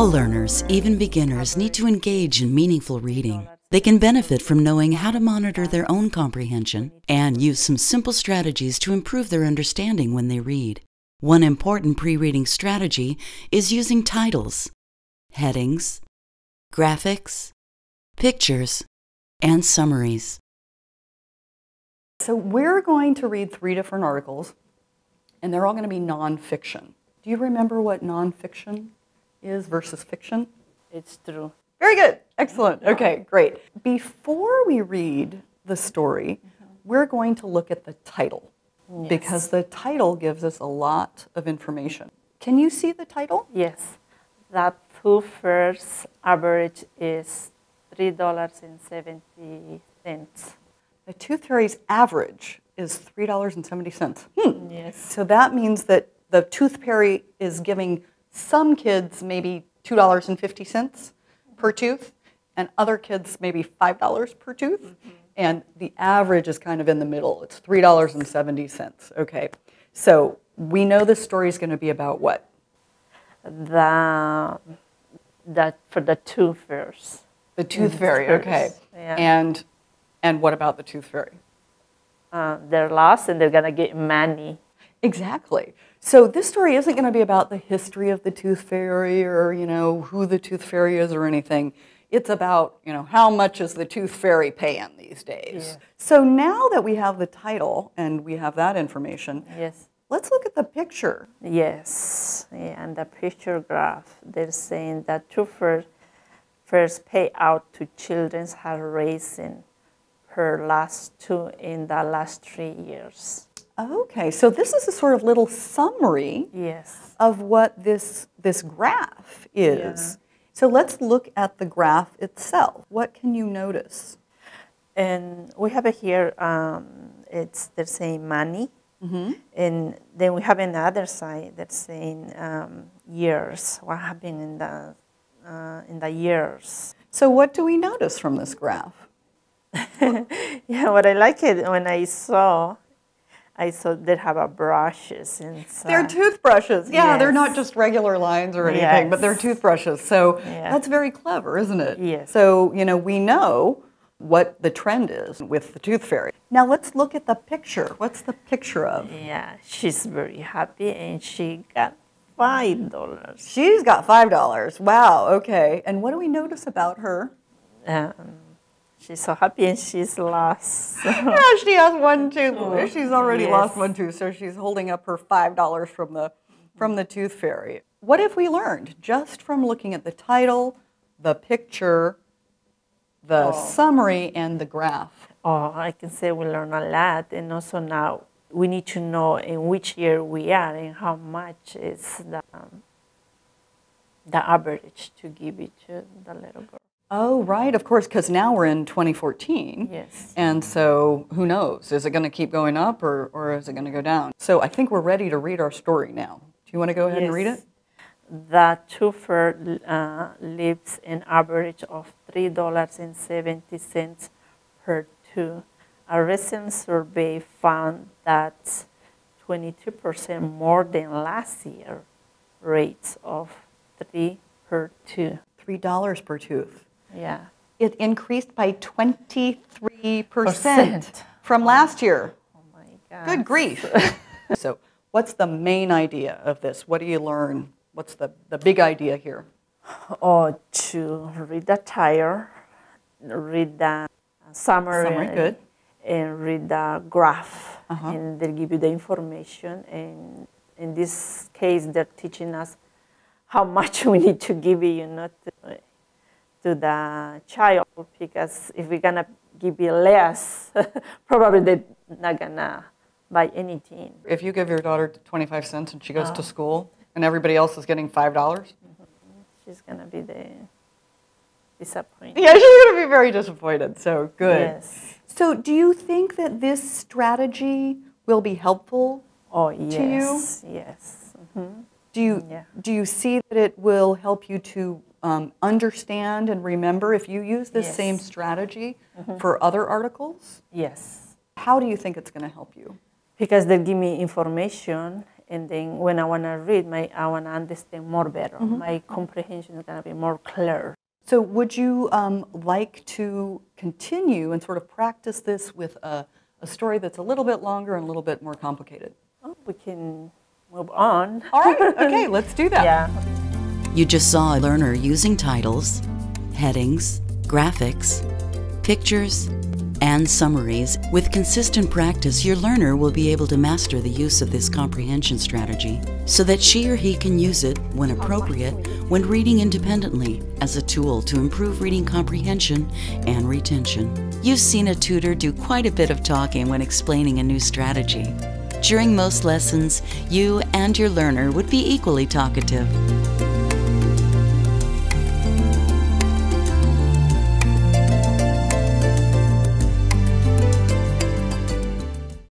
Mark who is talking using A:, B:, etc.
A: All learners, even beginners, need to engage in meaningful reading. They can benefit from knowing how to monitor their own comprehension and use some simple strategies to improve their understanding when they read. One important pre-reading strategy is using titles, headings, graphics, pictures, and summaries.
B: So we're going to read 3 different articles, and they're all going to be nonfiction. Do you remember what nonfiction is versus fiction?
C: It's true.
B: Very good. Excellent. Okay, great. Before we read the story, we're going to look at the title, because the title gives us a lot of information. Can you see the title?
C: Yes. That tutor's average is $3.70.
B: The tooth fairy's average is $3.70.
C: Yes.
B: So that means that the tooth fairy is giving some kids maybe $2.50 per tooth, and other kids maybe $5 per tooth, and the average is kind of in the middle. It's $3.70. Okay, so we know this story is going to be about what?
C: For the tooth fairies.
B: The tooth fairy. Okay,
C: Yeah.
B: and what about the tooth fairy?
C: They're lost and they're gonna get money.
B: Exactly. So this story isn't going to be about the history of the tooth fairy or, who the tooth fairy is or anything. It's about, how much is the tooth fairy paying these days.
C: Yeah.
B: So now that we have the title and we have that information,
C: Yes.
B: let's look at the picture.
C: Yes. Yeah, and the picture graph, they're saying that tooth fairs pay out to children have raising per in the last 3 years.
B: Okay, so this is a sort of little summary
C: Yes.
B: of what this graph is.
C: Yeah.
B: So let's look at the graph itself. What can you notice?
C: And we have it here, they're saying money. And then we have another side that's saying years, what happened in the years.
B: So what do we notice from this graph?
C: Yeah, what I like it when I saw they have brushes inside.
B: They're toothbrushes. Yeah, they're not
C: Yes.
B: just regular lines or anything, but they're toothbrushes. So
C: Yeah.
B: that's very clever, isn't it?
C: Yes.
B: So, we know what the trend is with the tooth fairy. Now let's look at the picture. What's the picture of?
C: Yeah, she's very happy and she got $5.
B: She's got $5. Wow, okay. And what do we notice about her?
C: She's so happy and she's lost.
B: Yeah, she has one tooth. She's already
C: Yes.
B: lost one tooth, so she's holding up her $5 from the tooth fairy. What have we learned just from looking at the title, the picture, the summary, and the graph?
C: Oh, I can say we learn a lot, and also now we need to know in which year we are and how much is the average to give it to the little girl.
B: Oh, right, of course, because now we're in 2014.
C: Yes.
B: And so who knows? Is it going to keep going up or is it going to go down? So I think we're ready to read our story now. Do you want to go ahead and read it?
C: The tooth fairy lives an average of $3.70 per tooth. A recent survey found that 22% more than last year rates of $3 per tooth.
B: $3 per tooth.
C: Yeah.
B: It increased by 23% from last year.
C: Oh my God.
B: Good grief. So what's the main idea of this? What do you learn? What's the big idea here?
C: Oh, to read the title, read the summary,
B: Good.
C: and read the graph, and they'll give you the information. And in this case, they're teaching us how much we need to give you, to the child, because if we're gonna give you less, probably they're not gonna buy anything.
B: If you give your daughter 25 cents and she goes to school and everybody else is getting $5,
C: she's gonna be disappointed.
B: yeah, she's gonna be very disappointed. So good.
C: Yes.
B: So do you think that this strategy will be helpful
C: Oh,
B: to you?
C: yes, yes.
B: Do you see that it will help you to understand and remember if you use this same strategy for other articles?
C: Yes.
B: How do you think it's going to help you?
C: Because they give me information And then when I want to read, I want to understand more better. My comprehension is going to be more clear.
B: So would you like to continue and sort of practice this with a story that's a little bit longer and a little bit more complicated?
C: Oh, we can move on.
B: All right, okay, let's do that.
C: Yeah.
A: You just saw a learner using titles, headings, graphics, pictures, and summaries. With consistent practice, your learner will be able to master the use of this comprehension strategy so that she or he can use it, when appropriate, when reading independently as a tool to improve reading comprehension and retention. You've seen a tutor do quite a bit of talking when explaining a new strategy. During most lessons, you and your learner would be equally talkative.